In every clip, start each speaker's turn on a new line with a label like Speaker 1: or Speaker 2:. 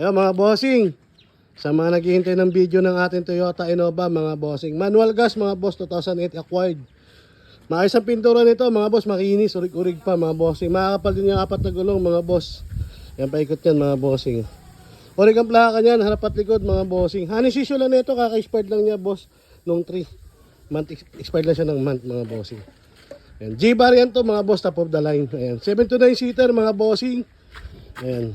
Speaker 1: Ayun mga bossing, sa mga naghihintay ng video ng ating Toyota Innova mga bossing, manual gas mga boss, 2008 acquired. Maayos ang pintura nito mga boss, makinis, urig-urig pa mga bossing. Makakapal din yung 4 na gulong mga boss. Yan, paikot yan mga bossing. Urig ang plaka niyan, harap at likod mga bossing. Honey issue lang nito, kaka-expired lang niya boss nung 3 month, expired lang siya ng month mga bossing. Ayan, G-bar yan to mga boss, top of the line. Ayan, 7 to 9 seater mga bossing. Ayan,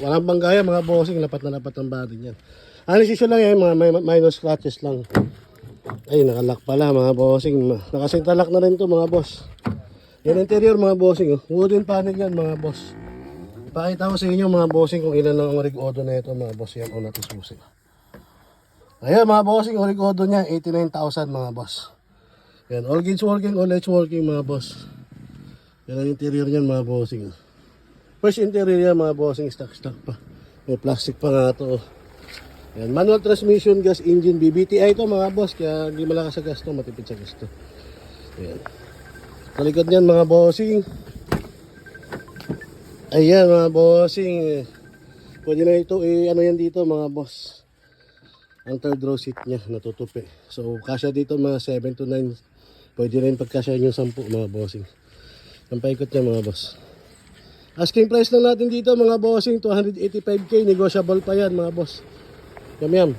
Speaker 1: walang banggaya mga bossing, lapat na lapat ang body niyan. Honey issue lang yan, mga minor scratches lang. Ay, nakalock pala mga bossing. Nakasintalak na rin to mga boss. Yan interior mga bossing. Wooden panel yan mga boss. Pakita ko sa inyo mga bossing kung ilan lang ang rig-odo na ito mga boss. Yan o natin susi. Ayan mga bossing, ang rig-odo niya 89,000 mga boss. Yan, all gates working, all lights working mga boss. Yan ang interior niyan mga bossing. First interior yan mga bossing, stock pa. May plastic pa nga ito. Yan, manual transmission, gas engine, BBTI ito mga boss. Kaya hindi malakas sa gas to, matipid sa gas to. Yan. Sa likod niyan mga bossing. Ayan mga bossing. Pwede na ito ano yan dito mga boss. Ang third row seat niya natutupi. So kasya dito mga 7 to 9. Pwede rin pagkasya yung 10 mga bossing. Ang paikot niya mga boss. Asking price lang natin dito mga bossing, 285k. Negotiable pa yan mga boss. Yam yam.